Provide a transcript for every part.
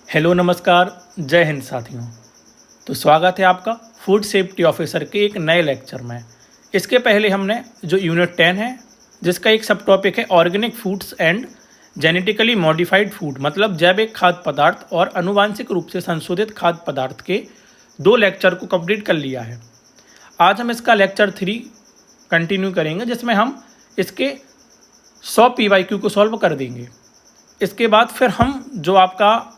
Hello नमस्कार, जय हिंद साथियों। तो स्वागत है आपका फूड सेफ्टी ऑफिसर के एक नए लेक्चर में। इसके पहले हमने जो यूनिट 10 है जिसका एक सब टॉपिक है organic foods and genetically modified food, मतलब जैविक खाद्य पदार्थ और अनुवांशिक रूप से संशोधित खाद्य पदार्थ के 2 लेक्चर को कंप्लीट कर लिया है। आज हम इसका लेक्चर 3 कंटिन्यू करेंगे जिसमें हम इसके 100 PYQ को सॉल्व कर देंगे। इसके बाद फिर हम जो आपका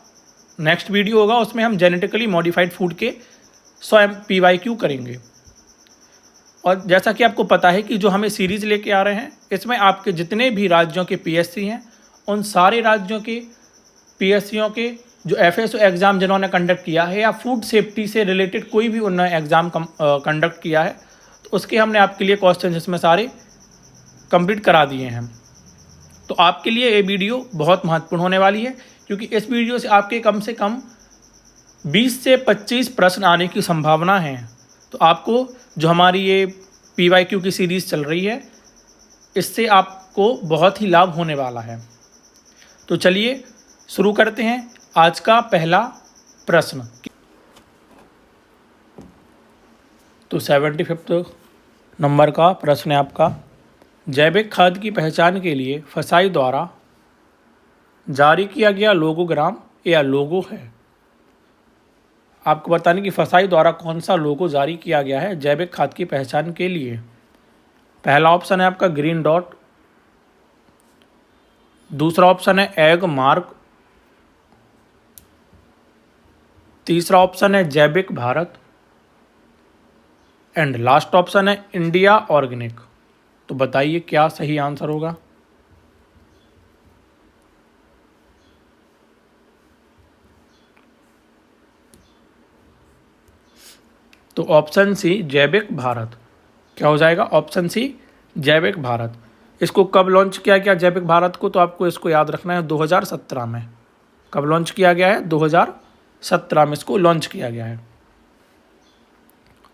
नेक्स्ट वीडियो होगा उसमें हम जेनेटिकली मॉडिफाइड फूड के 100 PYQ करेंगे। और जैसा कि आपको पता है कि जो हमें सीरीज़ लेके आ रहे हैं इसमें आपके जितने भी राज्यों के PSC हैं उन सारे राज्यों के PSCों के जो FSO एग्ज़ाम जिन्होंने कंडक्ट किया है या फूड सेफ्टी से रिलेटेड कोई भी उन्होंने एग्ज़ाम कंडक्ट किया है तो उसके हमने आपके लिए क्वेश्चन इसमें सारे कंप्लीट करा दिए हैं। तो आपके लिए ये वीडियो बहुत महत्वपूर्ण होने वाली है क्योंकि इस वीडियो से आपके कम से कम 20 से 25 प्रश्न आने की संभावना है। तो आपको जो हमारी ये PYQ की सीरीज़ चल रही है इससे आपको बहुत ही लाभ होने वाला है। तो चलिए शुरू करते हैं आज का पहला प्रश्न। तो 75 नंबर का प्रश्न है आपका, जैविक खाद्य की पहचान के लिए फसाई द्वारा जारी किया गया लोगोग्राम या लोगो है। आपको बताने कि फसाई द्वारा कौन सा लोगो जारी किया गया है जैविक खाद्य की पहचान के लिए। पहला ऑप्शन है आपका ग्रीन डॉट, दूसरा ऑप्शन है एग मार्क, तीसरा ऑप्शन है जैविक भारत एंड लास्ट ऑप्शन है इंडिया ऑर्गेनिक। तो बताइए क्या सही आंसर होगा। तो ऑप्शन सी जैविक भारत। क्या हो जाएगा? ऑप्शन सी जैविक भारत। इसको कब लॉन्च किया गया जैविक भारत को? तो आपको इसको याद रखना है 2017 में। कब लॉन्च किया गया है? 2017 में इसको लॉन्च किया गया है।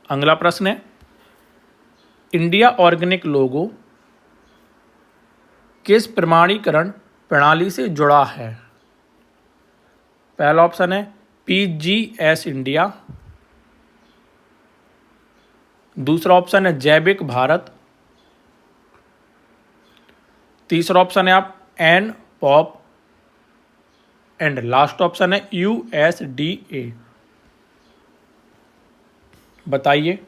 अगला प्रश्न है, इंडिया ऑर्गेनिक लोगो किस प्रमाणीकरण प्रणाली से जुड़ा है? पहला ऑप्शन है PGS इंडिया, दूसरा ऑप्शन है जैविक भारत, तीसरा ऑप्शन है आप NPOP एंड लास्ट ऑप्शन है USDA। बताइए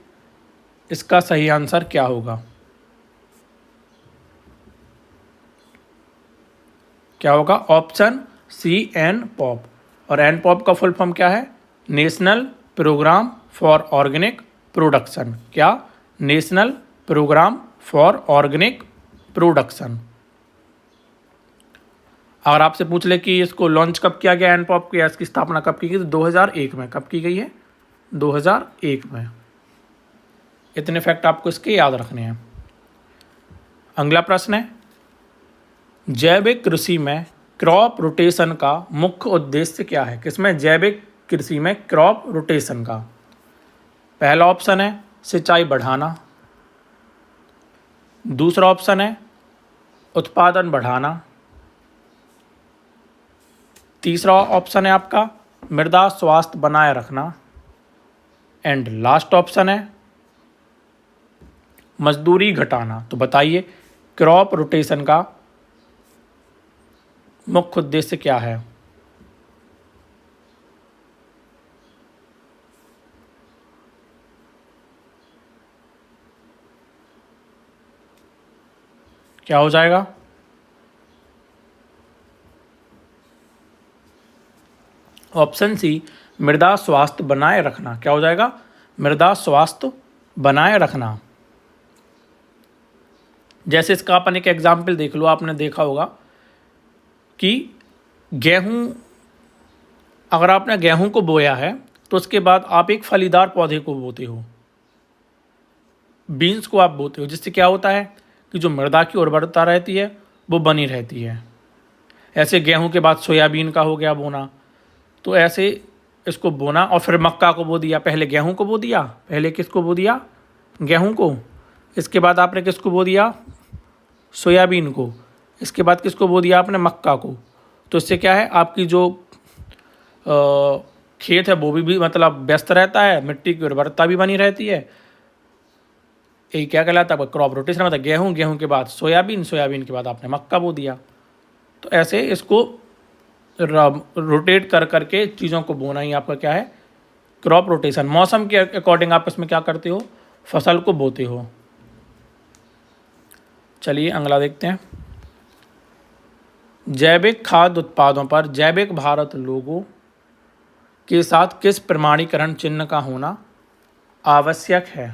इसका सही आंसर क्या होगा। क्या होगा? Option C NPOP। और NPOP का फुल फॉर्म क्या है? National programme for organic production. क्या? National programme for organic production. अगर आपसे पूछ ले कि इसको लॉन्च कब किया गया NPOP की, इसकी स्थापना कब की गई, तो 2001 में। कब की गई है? 2001 में। इतने फैक्ट आपको इसके याद रखने हैं। अगला प्रश्न है, जैविक कृषि में क्रॉप रोटेशन का मुख्य उद्देश्य क्या है? किसमें? जैविक कृषि में क्रॉप रोटेशन का। पहला ऑप्शन है सिंचाई बढ़ाना, दूसरा ऑप्शन है उत्पादन बढ़ाना, तीसरा ऑप्शन है आपका मृदा स्वास्थ्य बनाए रखना एंड लास्ट ऑप्शन है मजदूरी घटाना। तो बताइए क्रॉप रोटेशन का मुख्य उद्देश्य क्या है? क्या हो जाएगा? ऑप्शन सी मृदा स्वास्थ्य बनाए रखना। क्या हो जाएगा? मृदा स्वास्थ्य बनाए रखना। जैसे इसका अपन एक एग्जाम्पल देख लो, आपने देखा होगा कि गेहूं, अगर आपने गेहूं को बोया है तो उसके बाद आप एक फलीदार पौधे को बोते हो, बीन्स को आप बोते हो, जिससे क्या होता है कि जो मृदा की उर्वरता रहती है वो बनी रहती है। ऐसे गेहूं के बाद सोयाबीन का हो गया बोना, तो ऐसे इसको बोना और फिर मक्का को बो दिया। पहले गेहूं को बो दिया, पहले किसको बो दिया? गेहूं को। इसके बाद आपने किसको बो दिया? सोयाबीन को। इसके बाद किसको बो दिया आपने? मक्का को। तो इससे क्या है, आपकी जो खेत है वो भी मतलब व्यस्त रहता है, मिट्टी की उर्वरता भी बनी रहती है। ये क्या कहलाता है? Crop rotation. मतलब गेहूं के बाद सोयाबीन, सोयाबीन के बाद आपने मक्का बो दिया। तो ऐसे इसको रोटेट कर करके चीज़ों को बोना ही आपका क्या है? Crop rotation. मौसम के अकॉर्डिंग आप इसमें क्या करते हो? फसल को बोते हो। चलिए अगला देखते हैं। जैविक खाद्य उत्पादों पर जैविक भारत लोगो के साथ किस प्रमाणीकरण चिन्ह का होना आवश्यक है?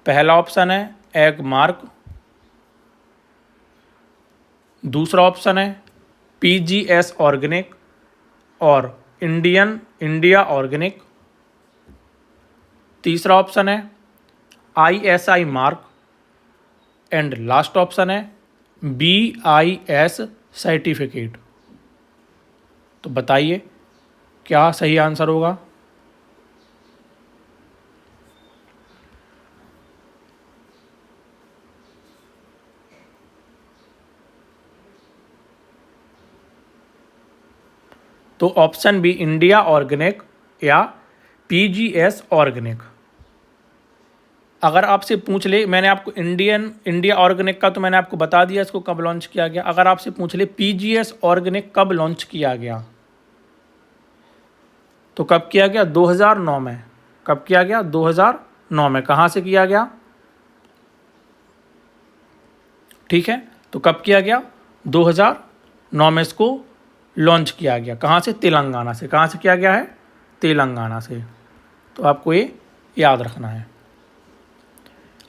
पहला ऑप्शन है एग मार्क, दूसरा ऑप्शन है पीजीएस ऑर्गेनिक और इंडिया ऑर्गेनिक, तीसरा ऑप्शन है ISI mark and last option है बीआईएस सर्टिफिकेट। तो बताइए क्या सही आंसर होगा? तो ऑप्शन बी इंडिया ऑर्गेनिक या पीजीएस ऑर्गेनिक। अगर आपसे पूछ ले, मैंने आपको इंडिया ऑर्गेनिक का तो मैंने आपको बता दिया इसको कब लॉन्च किया गया। अगर आपसे पूछ ले पीजीएस ऑर्गेनिक कब लॉन्च किया गया, तो कब किया गया? 2009 में। कब किया गया? 2009 में। कहाँ से किया गया? ठीक है, तो कब किया गया? 2009 में इसको लॉन्च किया गया। कहाँ से? तेलंगाना से। कहाँ से किया गया है? तेलंगाना से। तो आपको ये याद रखना है।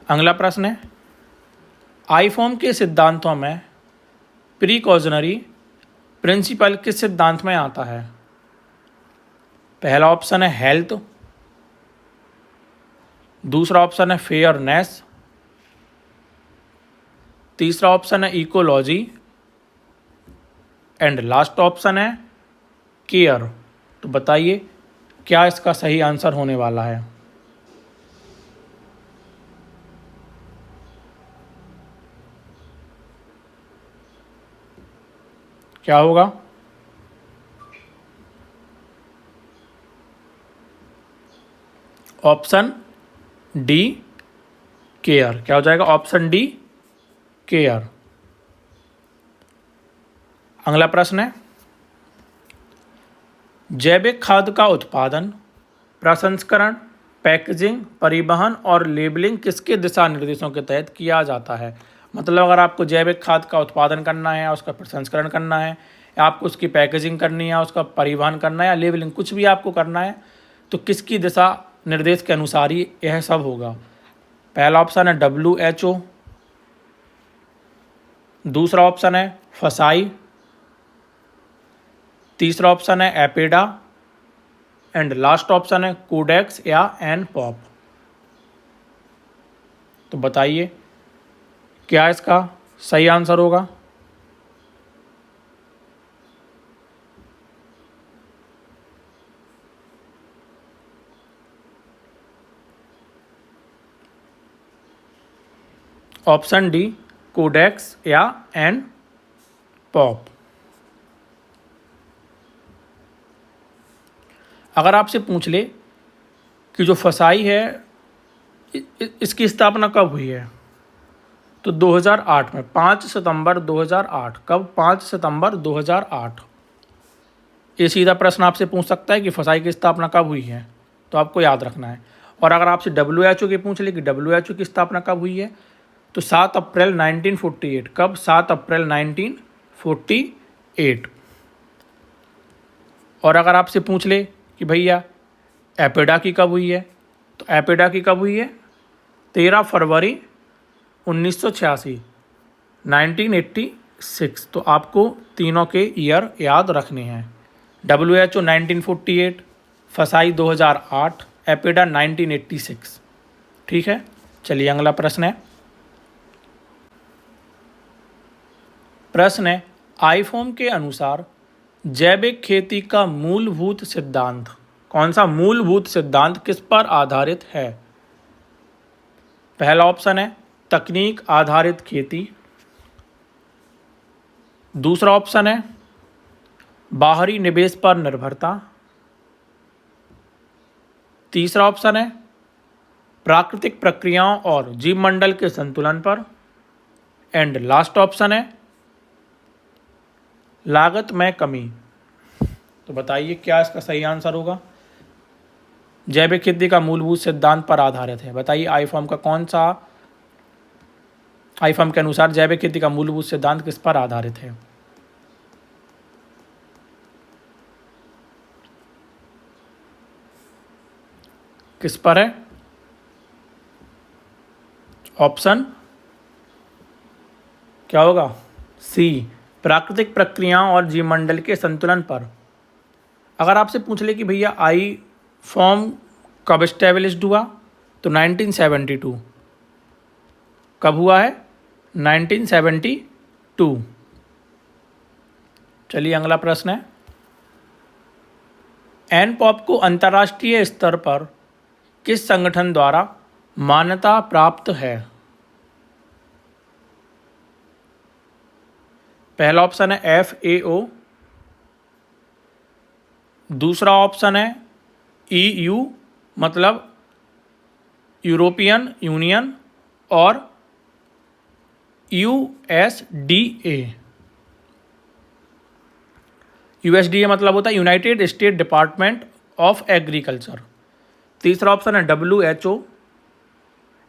अगला प्रश्न है, आईफॉर्म के सिद्धांतों में प्रिकॉशनरी प्रिंसिपल किस सिद्धांत में आता है? पहला ऑप्शन है हेल्थ, दूसरा ऑप्शन है फेयरनेस, तीसरा ऑप्शन है इकोलॉजी एंड लास्ट ऑप्शन है केयर। तो बताइए क्या इसका सही आंसर होने वाला है? क्या होगा? Option D care. क्या हो जाएगा? Option D care. अगला प्रश्न है, जैविक खाद्य का उत्पादन, प्रसंस्करण, पैकेजिंग, परिवहन और लेबलिंग किसके दिशा निर्देशों के तहत किया जाता है? मतलब अगर आपको जैविक खाद्य का उत्पादन करना है, उसका प्रसंस्करण करना है, या आपको उसकी पैकेजिंग करनी है, उसका परिवहन करना है या लेबलिंग कुछ भी आपको करना है, तो किसकी दिशा निर्देश के अनुसार ही यह सब होगा? पहला ऑप्शन है WHO, दूसरा ऑप्शन है फसाई, तीसरा ऑप्शन है एपेडा एंड लास्ट ऑप्शन है कोडेक्स या एनपॉप। तो बताइए क्या इसका सही आंसर होगा? ऑप्शन डी कोडेक्स या एनपॉप। अगर आपसे पूछ ले कि जो फसाई है इसकी स्थापना कब हुई है, तो 2008 में, 5 सितंबर 2008। कब? 5 सितंबर 2008। ये सीधा प्रश्न आपसे पूछ सकता है कि फसाई की स्थापना कब हुई है, तो आपको याद रखना है। और अगर आपसे WHO की पूछ ले कि WHO की स्थापना कब हुई है, तो 7 अप्रैल 1948। कब? 7 अप्रैल 1948। और अगर आपसे पूछ ले कि भैया एपेडा की कब हुई है, तो एपेडा की कब हुई है? 13 फरवरी 1986, 1986। तो आपको तीनों के ईयर याद रखने हैं। WHO 1948, फसाई 2008, एपेडा 1986। ठीक है, चलिए अगला प्रश्न है। प्रश्न है, आईफॉर्म के अनुसार जैविक खेती का मूलभूत सिद्धांत, कौन सा मूलभूत सिद्धांत किस पर आधारित है? पहला ऑप्शन है तकनीक आधारित खेती, दूसरा ऑप्शन है बाहरी निवेश पर निर्भरता। तीसरा ऑप्शन है प्राकृतिक प्रक्रियाओं और जीव मंडल के संतुलन पर। एंड लास्ट ऑप्शन है लागत में कमी। तो बताइए क्या इसका सही आंसर होगा। जैविक खेती का मूलभूत सिद्धांत पर आधारित है। बताइए आईफॉर्म का कौन सा, आईफॉर्म के अनुसार जैविक खेती का मूलभूत सिद्धांत किस पर आधारित है। किस पर है। ऑप्शन क्या होगा, सी, प्राकृतिक प्रक्रियाओं और जीवमंडल के संतुलन पर। अगर आपसे पूछ ले कि भैया आई फॉर्म कब एस्टेब्लिश्ड हुआ, तो 1972। कब हुआ है, 1972। चलिए अगला प्रश्न है, एनपॉप को अंतर्राष्ट्रीय स्तर पर किस संगठन द्वारा मान्यता प्राप्त है। पहला ऑप्शन है FAO, दूसरा ऑप्शन है EU मतलब यूरोपियन यूनियन, और USDA मतलब होता है United state department of agriculture. तीसरा ऑप्शन है WHO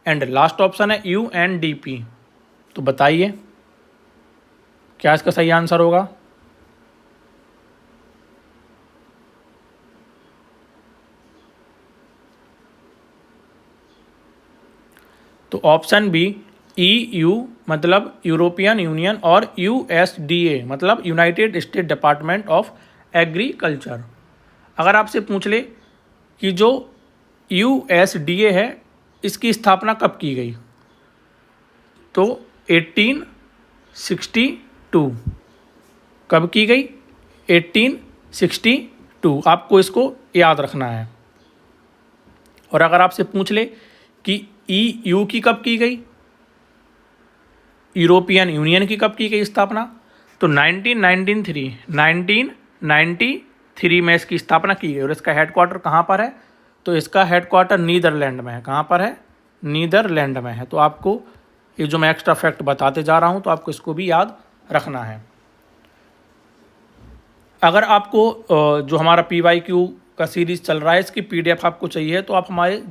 एंड लास्ट ऑप्शन है UNDP। तो बताइए क्या इसका सही आंसर होगा। तो ऑप्शन बी EU मतलब यूरोपियन यूनियन और USDA मतलब United state department of agriculture. अगर आपसे पूछ ले कि जो USDA है इसकी स्थापना कब की गई, तो 1862। कब की गई, 1862। आपको इसको याद रखना है। और अगर आपसे पूछ ले कि EU की कब की गई, यूरोपियन यूनियन की कब की गई स्थापना, तो 1993 में इसकी स्थापना की गई। और इसका हेडक्वार्टर कहाँ पर है, तो इसका हेडक्वार्टर नीदरलैंड में है। कहाँ पर है, नीदरलैंड में है। तो आपको ये जो मैं एक्स्ट्रा फैक्ट बताते जा रहा हूँ तो आपको इसको भी याद रखना है। अगर आपको जो हमारा PYQ का सीरीज़ चल रहा है इसकी PDF आपको चाहिए तो आप हमारे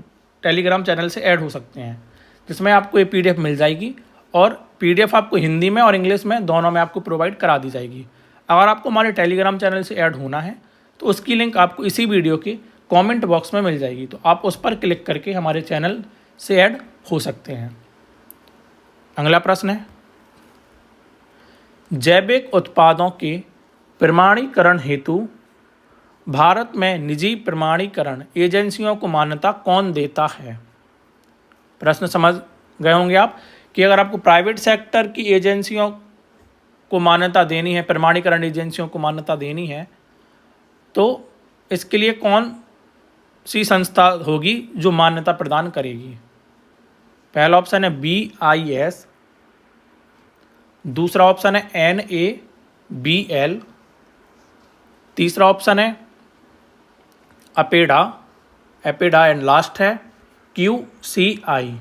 टेलीग्राम चैनल से ऐड हो सकते हैं, जिसमें आपको ये PDF मिल जाएगी और PDF आपको हिंदी में और इंग्लिश में दोनों में आपको प्रोवाइड करा दी जाएगी। अगर आपको हमारे टेलीग्राम चैनल से ऐड होना है तो उसकी लिंक आपको इसी वीडियो के कमेंट बॉक्स में मिल जाएगी, तो आप उस पर क्लिक करके हमारे चैनल से ऐड हो सकते हैं। अगला प्रश्न है, जैविक उत्पादों के प्रमाणीकरण हेतु भारत में निजी प्रमाणीकरण एजेंसियों को मान्यता कौन देता है। प्रश्न समझ गए होंगे आप कि अगर आपको प्राइवेट सेक्टर की एजेंसियों को मान्यता देनी है, प्रमाणीकरण एजेंसियों को मान्यता देनी है, तो इसके लिए कौन सी संस्था होगी जो मान्यता प्रदान करेगी। पहला ऑप्शन है BIS, दूसरा ऑप्शन है NABL, तीसरा ऑप्शन है एपेडा एंड लास्ट है QCI।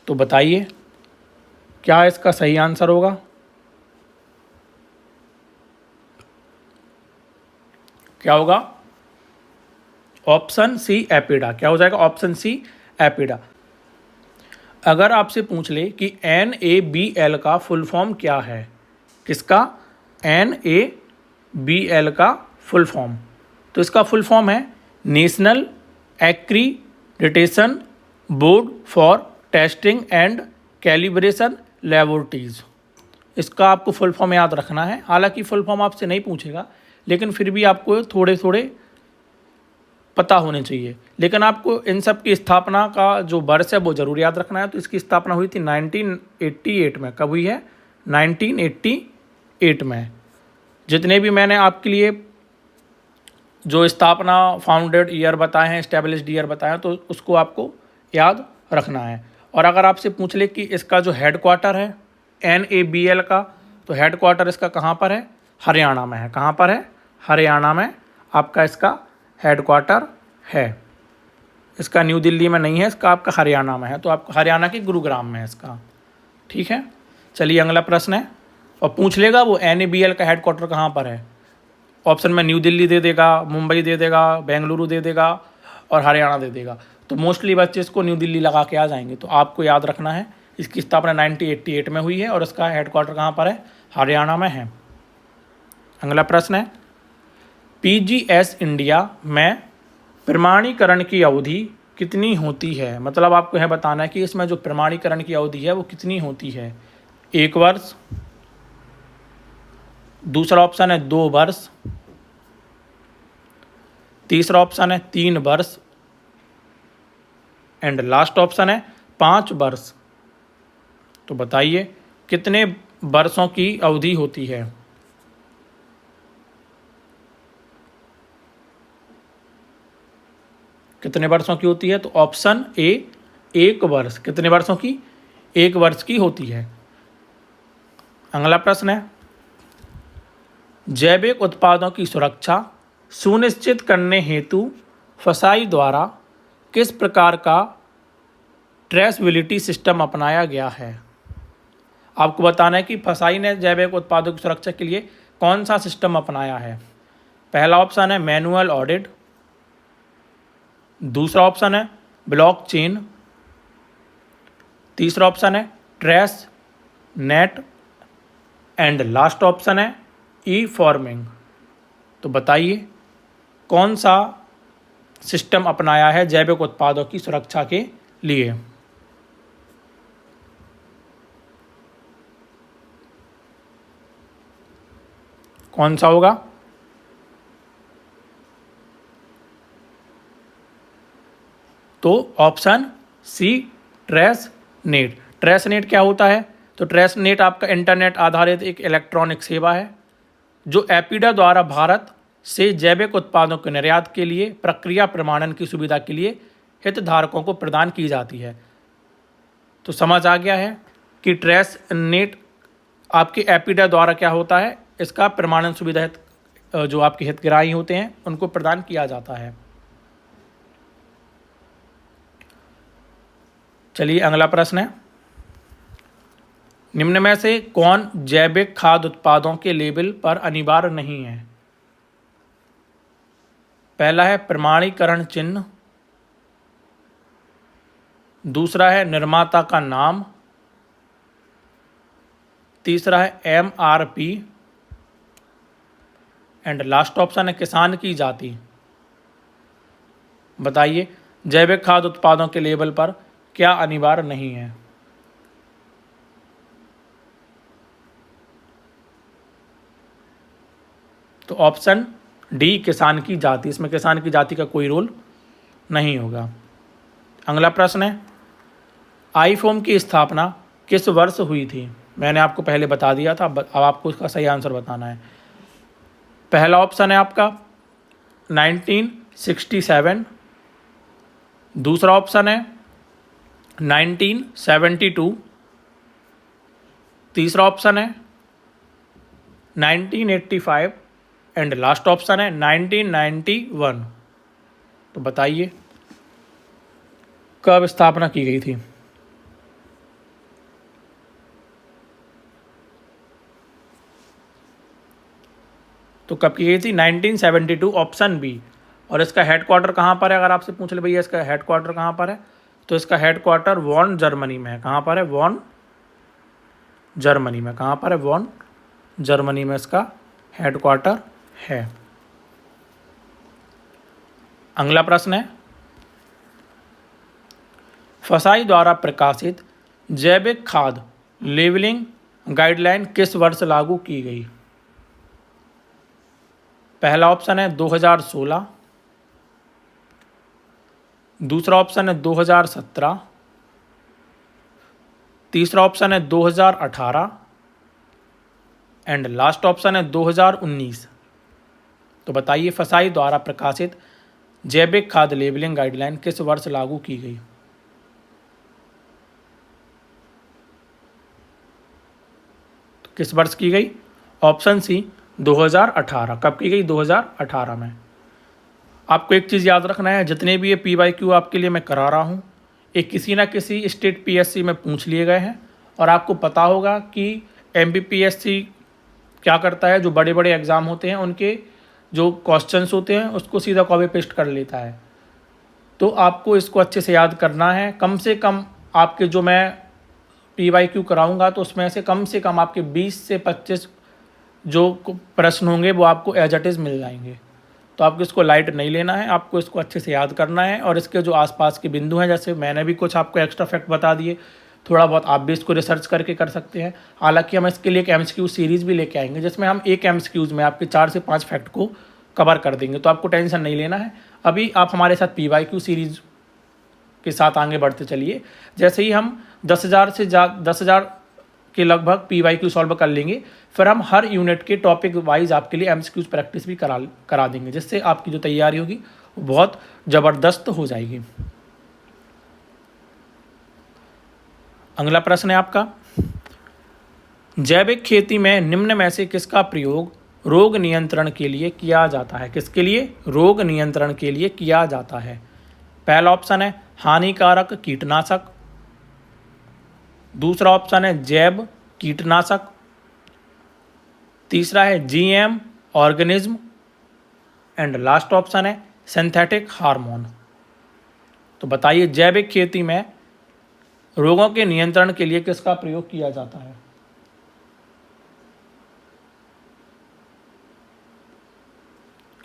तो बताइए क्या इसका सही आंसर होगा। क्या होगा, ऑप्शन सी एपेडा। क्या हो जाएगा, ऑप्शन सी एपेडा। अगर आपसे पूछ ले कि NABL का फुल फॉर्म क्या है, किसका, NABL का फुल फॉर्म, तो इसका फुल फॉर्म है national accreditation board for testing and calibration laboratories. इसका आपको फुल फॉर्म याद रखना है। हालांकि फुल फॉर्म आपसे नहीं पूछेगा, लेकिन फिर भी आपको थोड़े थोड़े पता होने चाहिए। लेकिन आपको इन सब की स्थापना का जो वर्ष है वो ज़रूर याद रखना है। तो इसकी स्थापना हुई थी 1988 में। कब हुई है, 1988 में। जितने भी मैंने आपके लिए जो स्थापना फाउंडेड ईयर बताए हैं, एस्टेब्लिश्ड ईयर बताए हैं, तो उसको आपको याद रखना है। और अगर आपसे पूछ ले कि इसका जो हेडक्वार्टर है NABL का, तो हेडक्वार्टर इसका कहाँ पर है, हरियाणा में है। कहाँ पर है? हरियाणा में आपका इसका हेडक्वार्टर है। इसका न्यू दिल्ली में नहीं है, इसका आपका हरियाणा में है। तो आपका हरियाणा के गुरुग्राम में है इसका। ठीक है, चलिए अगला प्रश्न है, और पूछ लेगा वो NABL का हेडक्वार्टर कहाँ पर है। ऑप्शन में न्यू दिल्ली दे देगा, मुंबई दे देगा, बेंगलुरु दे देगा और हरियाणा दे देगा। तो मोस्टली बच्चे इसको न्यू दिल्ली लगा के आ जाएंगे। तो आपको याद रखना है इसकी स्थापना 1988 में हुई है और इसका हेडक्वार्टर कहाँ पर है? हरियाणा में है। अगला प्रश्न है, PGS इंडिया में प्रमाणीकरण की अवधि कितनी होती है? मतलब आपको यह बताना है कि इसमें जो प्रमाणीकरण की अवधि है वो कितनी होती है। 1 वर्ष, दूसरा ऑप्शन है 2 वर्ष, तीसरा ऑप्शन है 3 वर्ष एंड लास्ट ऑप्शन है 5 वर्ष। तो बताइए कितने वर्षों की अवधि होती है? कितने वर्षों की होती है? तो ऑप्शन ए 1 वर्ष। कितने वर्षों की? 1 वर्ष की होती है। अगला प्रश्न है, जैविक उत्पादों की सुरक्षा सुनिश्चित करने हेतु फसाई द्वारा किस प्रकार का ट्रेसबिलिटी सिस्टम अपनाया गया है? आपको बताना है कि फसाई ने जैविक उत्पादों की सुरक्षा के लिए कौन सा सिस्टम अपनाया है। पहला ऑप्शन है मैनुअल ऑडिट, दूसरा ऑप्शन है ब्लॉकचेन, तीसरा ऑप्शन है trace net and last option है ई-फॉर्मिंग। तो बताइए कौन सा सिस्टम अपनाया है जैविक उत्पादों की सुरक्षा के लिए? कौन सा होगा? तो option C trace net. Trace net क्या होता है? तो ट्रेस नेट आपका इंटरनेट आधारित एक इलेक्ट्रॉनिक सेवा है जो एपीडा द्वारा भारत से जैविक उत्पादों के निर्यात के लिए प्रक्रिया प्रमाणन की सुविधा के लिए हितधारकों को प्रदान की जाती है। तो समझ आ गया है कि ट्रेस नेट आपके एपीडा द्वारा क्या होता है, इसका प्रमाणन सुविधा जो आपके हितग्राही होते हैं उनको प्रदान किया जाता है। चलिए अगला प्रश्न है, निम्न में से कौन जैविक खाद्य उत्पादों के लेबल पर अनिवार्य नहीं है? पहला है प्रमाणीकरण चिन्ह, दूसरा है निर्माता का नाम, तीसरा है MRP एंड लास्ट ऑप्शन है किसान की जाति। बताइए जैविक खाद्य उत्पादों के लेबल पर क्या अनिवार्य नहीं है? तो ऑप्शन डी किसान की जाति। इसमें किसान की जाति का कोई रोल नहीं होगा। अगला प्रश्न है, आईफोन की स्थापना किस वर्ष हुई थी? मैंने आपको पहले बता दिया था, अब आपको इसका सही आंसर बताना है। पहला ऑप्शन है आपका 1967, दूसरा ऑप्शन है 1972, तीसरा ऑप्शन है 1985 एंड लास्ट ऑप्शन है 1991। तो बताइए कब स्थापना की गई थी? तो कब की गई थी? 1972 ऑप्शन बी। और इसका हेडक्वार्टर कहाँ पर है? अगर आपसे पूछ ले भैया इसका हेडक्वार्टर कहाँ पर है, तो इसका हेडक्वार्टर वॉन जर्मनी में है। कहाँ पर है? वॉन जर्मनी में। कहाँ पर है? वॉन जर्मनी में इसका हेडक्वार्टर है। अगला प्रश्न है, फसाई द्वारा प्रकाशित जैविक खाद्य लेबलिंग गाइडलाइन किस वर्ष लागू की गई? पहला ऑप्शन है 2016, दूसरा ऑप्शन है 2017, तीसरा ऑप्शन है 2018 एंड लास्ट ऑप्शन है 2019। तो बताइए फसाई द्वारा प्रकाशित जैविक खाद्य लेबलिंग गाइडलाइन किस वर्ष लागू की गई? तो किस वर्ष की गई? ऑप्शन सी 2018 कब की गई? 2018 में। आपको एक चीज़ याद रखना है, जितने भी ये PYQ आपके लिए मैं करा रहा हूँ, ये किसी ना किसी स्टेट PSC में पूछ लिए गए हैं। और आपको पता होगा कि MPPSC क्या करता है, जो बड़े बड़े एग्ज़ाम होते हैं उनके जो क्वेश्चंस होते हैं उसको सीधा कॉपी पेस्ट कर लेता है। तो आपको इसको अच्छे से याद करना है। कम से कम आपके जो मैं PYQ कराऊंगा तो उसमें से कम आपके 20 से 25 जो प्रश्न होंगे वो आपको एज इट इज़ मिल जाएंगे। तो आपको इसको लाइट नहीं लेना है, आपको इसको अच्छे से याद करना है। और इसके जो आसपास के बिंदु हैं, जैसे मैंने भी कुछ आपको एक्स्ट्रा फैक्ट बता दिए, थोड़ा बहुत आप भी इसको रिसर्च करके कर सकते हैं। हालांकि हम इसके लिए एक MCQ सीरीज़ भी लेके आएंगे, जिसमें हम एक MCQs में आपके 4 से 5 फैक्ट को कवर कर देंगे। तो आपको टेंशन नहीं लेना है। अभी आप हमारे साथ PYQ सीरीज़ के साथ आगे बढ़ते चलिए। जैसे ही हम 10,000 के लगभग PYQ सॉल्व कर लेंगे, फिर हम हर यूनिट के टॉपिक वाइज आपके लिए MCQs प्रैक्टिस भी करा देंगे, जिससे आपकी जो तैयारी होगी वो बहुत ज़बरदस्त हो जाएगी। अगला प्रश्न है आपका, जैविक खेती में निम्न में से किसका प्रयोग रोग नियंत्रण के लिए किया जाता है? किसके लिए? रोग नियंत्रण के लिए किया जाता है। पहला ऑप्शन है हानिकारक कीटनाशक, दूसरा ऑप्शन है जैव कीटनाशक, तीसरा है GM organism, and last option है सिंथेटिक हार्मोन। तो बताइए, जैविक खेती में रोगों के नियंत्रण के लिए किसका प्रयोग किया जाता है?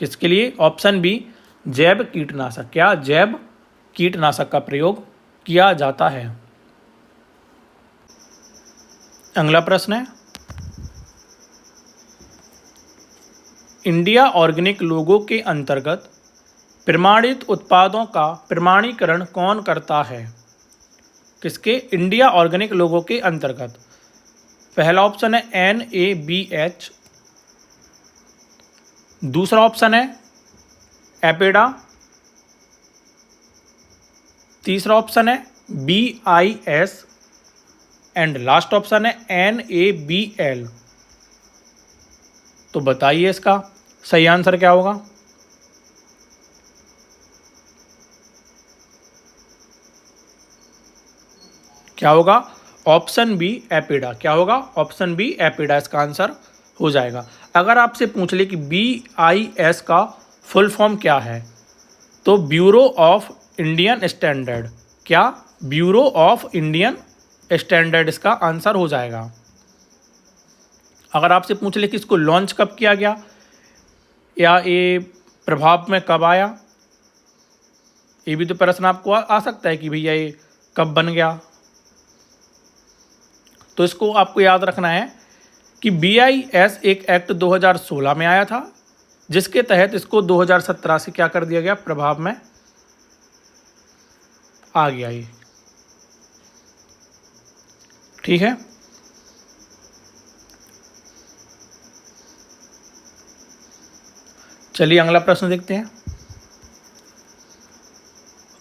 किसके लिए? ऑप्शन बी जैव कीटनाशक। क्या? जैव कीटनाशक का प्रयोग किया जाता है। अगला प्रश्न है, इंडिया ऑर्गेनिक लोगो के अंतर्गत प्रमाणित उत्पादों का प्रमाणीकरण कौन करता है? किसके? इंडिया ऑर्गेनिक लोगो के अंतर्गत। पहला ऑप्शन है NABH, दूसरा ऑप्शन है एपेडा, तीसरा ऑप्शन है BIS, एंड लास्ट ऑप्शन है NABL। तो बताइए इसका सही आंसर क्या होगा? क्या होगा? Option B APEDA. क्या होगा? ऑप्शन बी एपिडा इसका आंसर हो जाएगा। अगर आपसे पूछ ले कि BIS का फुल फॉर्म क्या है, तो ब्यूरो ऑफ इंडियन स्टैंडर्ड। क्या? ब्यूरो ऑफ इंडियन स्टैंडर्ड इसका आंसर हो जाएगा। अगर आपसे पूछ ले कि इसको लॉन्च कब किया गया या ये प्रभाव में कब आया, ये भी तो प्रश्न आपको आ सकता है कि भैया ये कब बन गया। तो इसको आपको याद रखना है कि BIS एक एक्ट 2016 में आया था, जिसके तहत इसको 2017 से क्या कर दिया गया? प्रभाव में आ गया ये। ठीक है, चलिए अगला प्रश्न देखते हैं।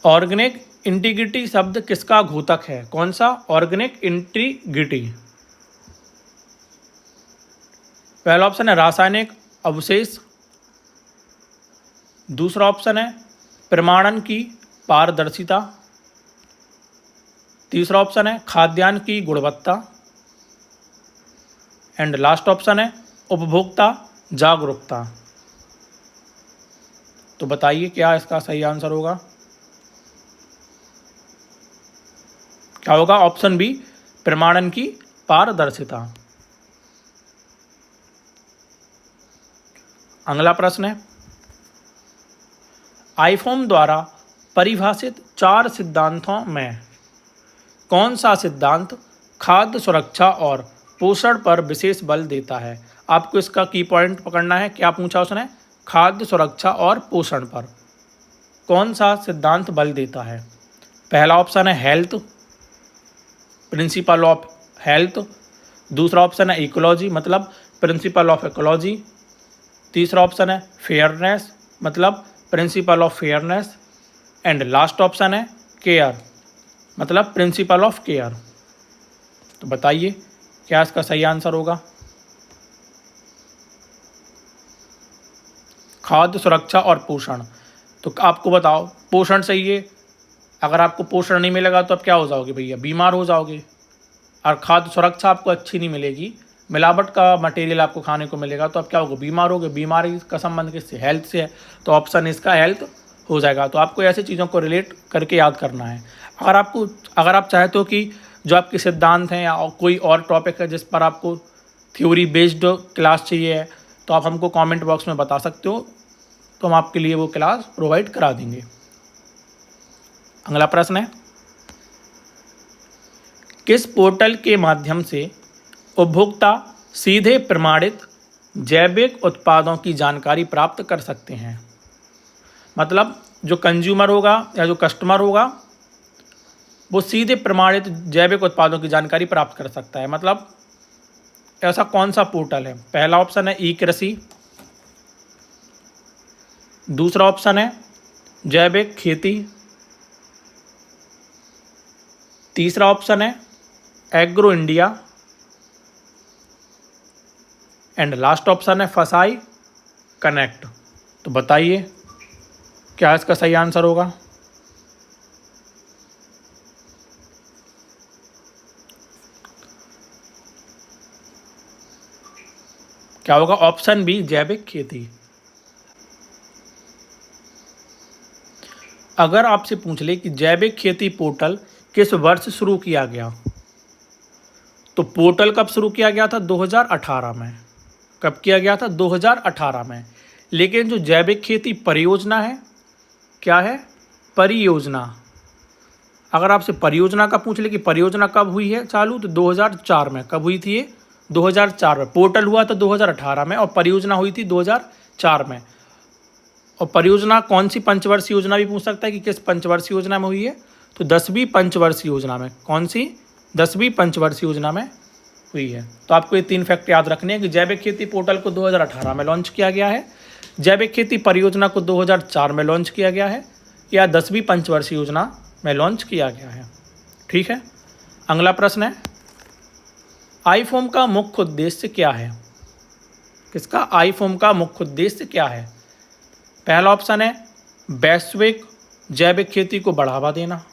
ऑर्गेनिक इंटीग्रिटी शब्द किसका घोतक है? कौन सा? Organic integrity. पहला ऑप्शन है रासायनिक अवशेष, दूसरा ऑप्शन है प्रमाणन की पारदर्शिता, तीसरा ऑप्शन है खाद्यान्न की गुणवत्ता, एंड लास्ट ऑप्शन है उपभोक्ता जागरूकता। तो बताइए क्या इसका सही आंसर होगा? क्या होगा? ऑप्शन बी प्रमाणन की पारदर्शिता। अगला प्रश्न है, आईफोम द्वारा परिभाषित 4 सिद्धांतों में कौन सा सिद्धांत खाद्य सुरक्षा और पोषण पर विशेष बल देता है? आपको इसका की पॉइंट पकड़ना है। क्या पूछा उसने? खाद्य सुरक्षा और पोषण पर कौन सा सिद्धांत बल देता है? पहला ऑप्शन है हेल्थ, प्रिंसिपल ऑफ हेल्थ, दूसरा ऑप्शन है इकोलॉजी मतलब प्रिंसिपल ऑफ इकोलॉजी, तीसरा ऑप्शन है फेयरनेस मतलब principle of fairness, and last option है केयर मतलब प्रिंसिपल ऑफ केयर। तो बताइए क्या इसका सही आंसर होगा? खाद्य सुरक्षा और पोषण। तो आपको बताओ पोषण सही है, अगर आपको पोषण नहीं मिलेगा तो आप क्या हो जाओगे भैया, बीमार हो जाओगे। और खाद्य सुरक्षा आपको अच्छी नहीं मिलेगी, मिलावट का मटेरियल आपको खाने को मिलेगा तो आप क्या होगे, बीमार होगे। बीमारी का संबंध किससे, हेल्थ से है, तो ऑप्शन इसका हेल्थ हो जाएगा। तो आपको ऐसी चीज़ों को रिलेट करके याद करना है। अगर आप चाहते हो कि जो आपके सिद्धांत हैं या कोई और टॉपिक है जिस पर आपको थ्योरी बेस्ड क्लास चाहिए है, तो आप हमको कमेंट बॉक्स में बता सकते हो, तो हम आपके लिए वो क्लास प्रोवाइड करा देंगे। अगला प्रश्न है, किस पोर्टल के माध्यम से उपभोक्ता सीधे प्रमाणित जैविक उत्पादों की जानकारी प्राप्त कर सकते हैं। मतलब जो कंज्यूमर होगा या जो कस्टमर होगा वो सीधे प्रमाणित जैविक उत्पादों की जानकारी प्राप्त कर सकता है। मतलब ऐसा कौन सा पोर्टल है। पहला ऑप्शन है ई कृषि, दूसरा ऑप्शन है जैविक खेती, तीसरा ऑप्शन है agro India and last option है फसाई कनेक्ट। तो बताइए क्या इसका सही आंसर होगा। क्या होगा, ऑप्शन बी जैविक खेती। अगर आपसे पूछ ले कि जैविक खेती पोर्टल किस वर्ष शुरू किया गया, तो पोर्टल कब शुरू किया गया था, 2018 में। कब किया गया था, 2018 में। लेकिन जो जैविक खेती परियोजना है, क्या है, परियोजना। अगर आपसे परियोजना का पूछ ले कि परियोजना कब हुई है चालू, तो 2004 में। कब हुई थी ये, 2004 में। पोर्टल हुआ था 2018 में और परियोजना हुई थी 2004 में। और परियोजना कौन सी पंचवर्षीय योजना भी पूछ सकता है कि किस पंचवर्षीय योजना में हुई है, तो 10वीं पंचवर्षीय योजना में। कौन सी, 10वीं पंचवर्षीय योजना में हुई है। तो आपको ये 3 फैक्ट याद रखने हैं कि जैविक खेती पोर्टल को 2018 में लॉन्च किया गया है, जैविक खेती परियोजना को 2004 में लॉन्च किया गया है, या 10वीं पंचवर्षीय योजना में लॉन्च किया गया है। ठीक है। अगला प्रश्न है, आईफोम का मुख्य उद्देश्य क्या है। किसका, आईफोम का मुख्य उद्देश्य क्या है। पहला ऑप्शन है वैश्विक जैविक खेती को बढ़ावा देना,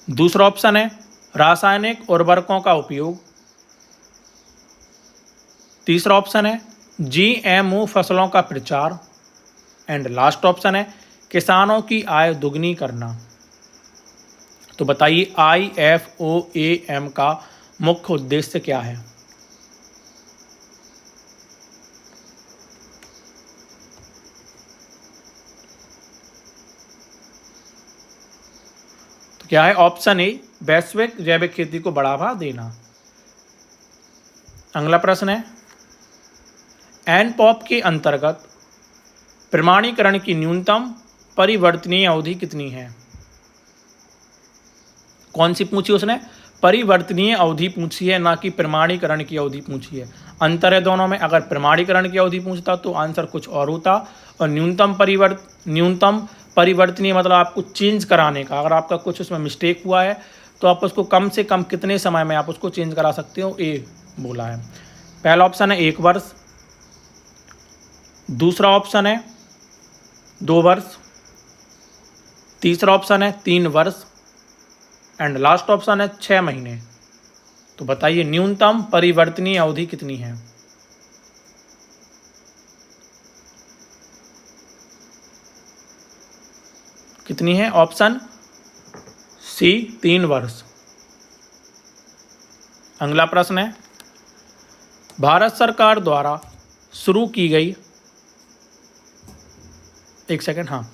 दूसरा ऑप्शन है रासायनिक उर्वरकों का उपयोग, तीसरा ऑप्शन है जीएमओ फसलों का प्रचार एंड लास्ट ऑप्शन है किसानों की आय दुगनी करना। तो बताइए IFOAM का मुख्य उद्देश्य क्या है। तो क्या है, ऑप्शन ए वैश्विक जैविक खेती को बढ़ावा देना। अगला प्रश्न है, एनपॉप के अंतर्गत प्रमाणीकरण की न्यूनतम परिवर्तनीय अवधि कितनी है। कौन सी पूछी उसने, परिवर्तनीय अवधि पूछी है, ना कि प्रमाणीकरण की अवधि पूछी है। अंतर है दोनों में। अगर प्रमाणीकरण की अवधि पूछता तो आंसर कुछ और होता, और न्यूनतम परिवर्तनीय मतलब आपको चेंज कराने का। अगर आपका कुछ उसमें मिस्टेक हुआ है तो आप उसको कम से कम कितने समय में आप उसको चेंज करा सकते हो, ये बोला है। पहला ऑप्शन है 1 वर्ष, दूसरा ऑप्शन है 2 वर्ष, तीसरा ऑप्शन है 3 वर्ष एंड लास्ट ऑप्शन है 6 महीने। तो बताइए न्यूनतम परिवर्तनीय अवधि कितनी है। कितनी है, ऑप्शन सी 3 वर्ष। अगला प्रश्न है, भारत सरकार द्वारा शुरू की गई, एक सेकंड, हाँ,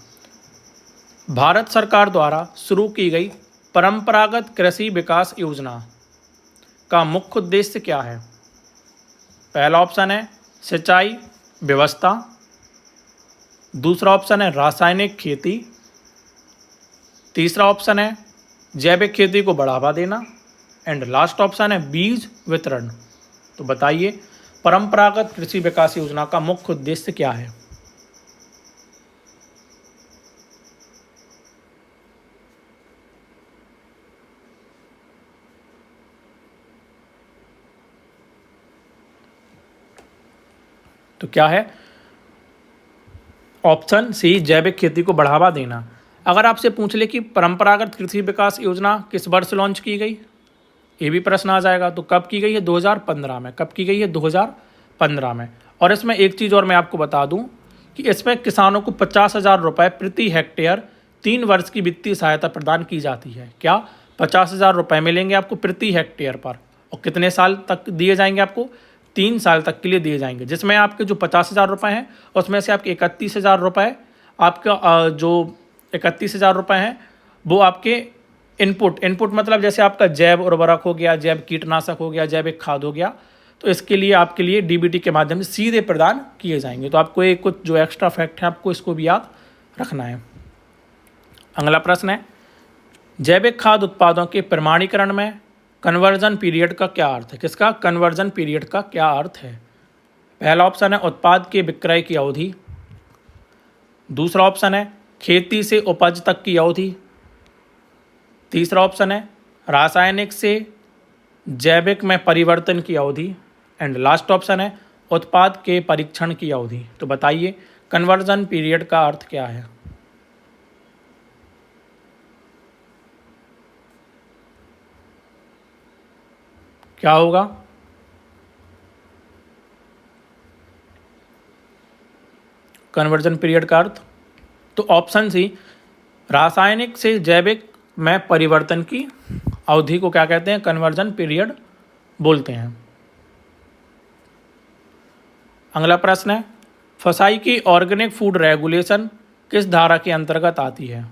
भारत सरकार द्वारा शुरू की गई परंपरागत कृषि विकास योजना का मुख्य उद्देश्य क्या है। पहला ऑप्शन है सिंचाई व्यवस्था, दूसरा ऑप्शन है रासायनिक खेती, तीसरा ऑप्शन है जैविक खेती को बढ़ावा देना एंड लास्ट ऑप्शन है बीज वितरण। तो बताइए परंपरागत कृषि विकास योजना का मुख्य उद्देश्य क्या है। तो क्या है, ऑप्शन सी जैविक खेती को बढ़ावा देना। अगर आपसे पूछ ले कि परंपरागत कृषि विकास योजना किस वर्ष लॉन्च की गई, ये भी प्रश्न आ जाएगा। तो कब की गई है? 2015 में। कब की गई है? 2015 में। और इसमें एक चीज़ और मैं आपको बता दूं कि इसमें किसानों को 50,000 रुपये प्रति हेक्टेयर 3 वर्ष की वित्तीय सहायता प्रदान की जाती है। क्या? 50,000 रुपये मिलेंगे आपको प्रति हेक्टेयर पर। और कितने साल तक दिए जाएंगे आपको? 3 साल तक के लिए दिए जाएंगे, जिसमें आपके जो 50,000 रुपये हैं उसमें से आपके 31,000 रुपये आपका जो 31,000 रुपये हैं वो आपके इनपुट मतलब जैसे आपका जैव उर्वरक हो गया, जैव कीटनाशक हो गया, जैविक खाद हो गया, तो इसके लिए आपके लिए डीबीटी के माध्यम से सीधे प्रदान किए जाएंगे। तो आपको एक कुछ जो एक्स्ट्रा फैक्ट है आपको इसको भी याद रखना है। अगला प्रश्न है, जैविक खाद उत्पादों के प्रमाणीकरण में कन्वर्जन पीरियड का क्या अर्थ है? किसका? कन्वर्जन पीरियड का क्या अर्थ है? पहला ऑप्शन है उत्पाद के विक्रय की अवधि। दूसरा ऑप्शन है खेती से उपज तक की अवधि। तीसरा ऑप्शन है रासायनिक से जैविक में परिवर्तन की अवधि। एंड लास्ट ऑप्शन है उत्पाद के परीक्षण की अवधि। तो बताइए कन्वर्जन पीरियड का अर्थ क्या है? क्या होगा? कन्वर्जन पीरियड का अर्थ तो ऑप्शन सी रासायनिक से जैविक में परिवर्तन की अवधि को क्या कहते हैं? कन्वर्जन पीरियड बोलते हैं। अगला प्रश्न है, फसाई की ऑर्गेनिक फूड रेगुलेशन किस धारा के अंतर्गत आती है?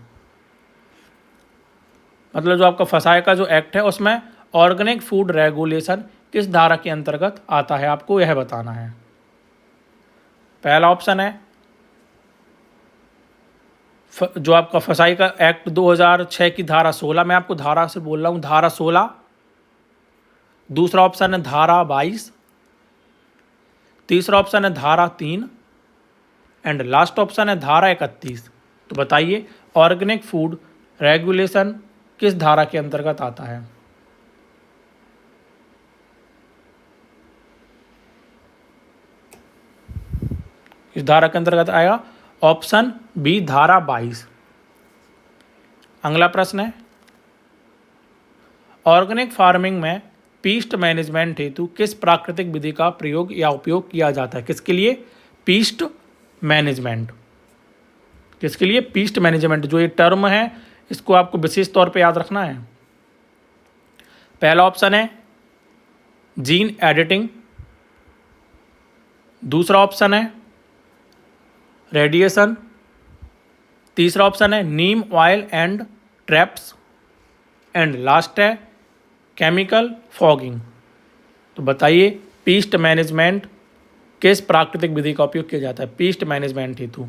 मतलब जो आपका फसाई का जो एक्ट है उसमें ऑर्गेनिक फूड रेगुलेशन किस धारा के अंतर्गत आता है, आपको यह बताना है। पहला ऑप्शन है जो आपका फसाई का एक्ट 2006 की धारा 16, मैं आपको धारा से बोल रहा हूँ, धारा 16। दूसरा ऑप्शन है धारा 22। तीसरा ऑप्शन है धारा 3 एंड लास्ट ऑप्शन है धारा 31। तो बताइए ऑर्गेनिक फूड रेगुलेशन किस धारा के अंतर्गत आता है? किस धारा के अंतर्गत आएगा? ऑप्शन बी धारा 22। अगला प्रश्न है, ऑर्गेनिक फार्मिंग में पीस्ट मैनेजमेंट हेतु किस प्राकृतिक विधि का प्रयोग या उपयोग किया जाता है? किसके लिए? पीस्ट मैनेजमेंट। किसके लिए? पीस्ट मैनेजमेंट। जो ये टर्म है इसको आपको विशेष तौर पे याद रखना है। पहला ऑप्शन है जीन एडिटिंग। दूसरा ऑप्शन है रेडिएशन। तीसरा ऑप्शन है neem oil and traps and last है केमिकल फॉगिंग। तो बताइए पीस्ट मैनेजमेंट किस प्राकृतिक विधि का उपयोग किया जाता है पीस्ट मैनेजमेंट हेतु?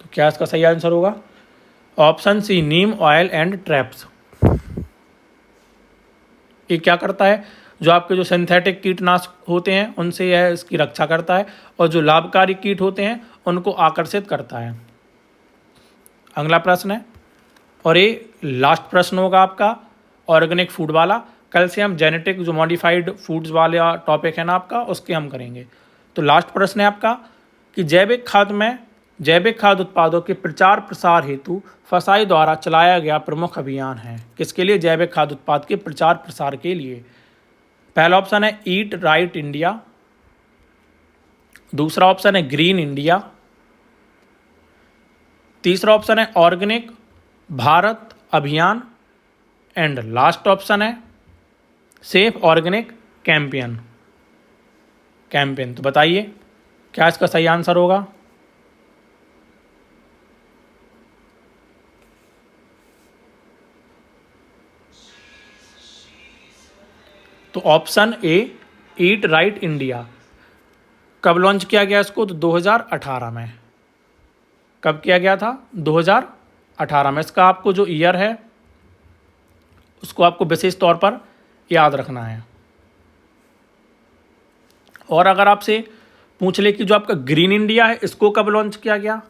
तो क्या इसका सही आंसर होगा? Option C neem oil and traps. ये क्या करता है? जो आपके जो सिंथेटिक कीटनाशक होते हैं उनसे यह इसकी रक्षा करता है और जो लाभकारी कीट होते हैं उनको आकर्षित करता है। अगला प्रश्न है और ये लास्ट प्रश्न होगा आपका ऑर्गेनिक फूड वाला। कल से हम जेनेटिक जो मॉडिफाइड फूड्स वाला टॉपिक है ना आपका, उसके हम करेंगे। तो लास्ट प्रश्न है आपका कि जैविक खाद्य उत्पादों के प्रचार प्रसार हेतु फसाई द्वारा चलाया गया प्रमुख अभियान है। किसके लिए? जैविक खाद्य उत्पाद के प्रचार प्रसार के लिए। पहला ऑप्शन है ईट राइट इंडिया। दूसरा ऑप्शन है ग्रीन इंडिया। तीसरा ऑप्शन है ऑर्गेनिक भारत अभियान एंड लास्ट ऑप्शन है सेफ ऑर्गेनिक कैंपेन। तो बताइए क्या इसका सही आंसर होगा? तो option A eat right India. कब लॉन्च किया गया इसको? तो 2018 में। कब किया गया था? 2018 में। इसका आपको जो ईयर है उसको आपको विशेष तौर पर याद रखना है। और अगर आपसे पूछ ले कि जो आपका ग्रीन इंडिया है इसको कब लॉन्च किया गया,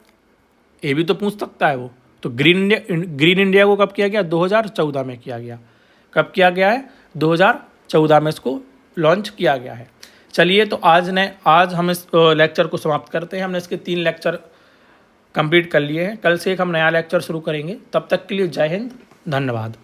ये भी तो पूछ सकता है वो। तो ग्रीन इंडिया को कब किया गया? 2014 में किया गया। कब किया गया है? 2014 में इसको लॉन्च किया गया है। चलिए, तो आज हम इस लेक्चर को समाप्त करते हैं। हमने इसके 3 लेक्चर कंप्लीट कर लिए हैं। कल से एक हम नया लेक्चर शुरू करेंगे। तब तक के लिए जय हिंद, धन्यवाद।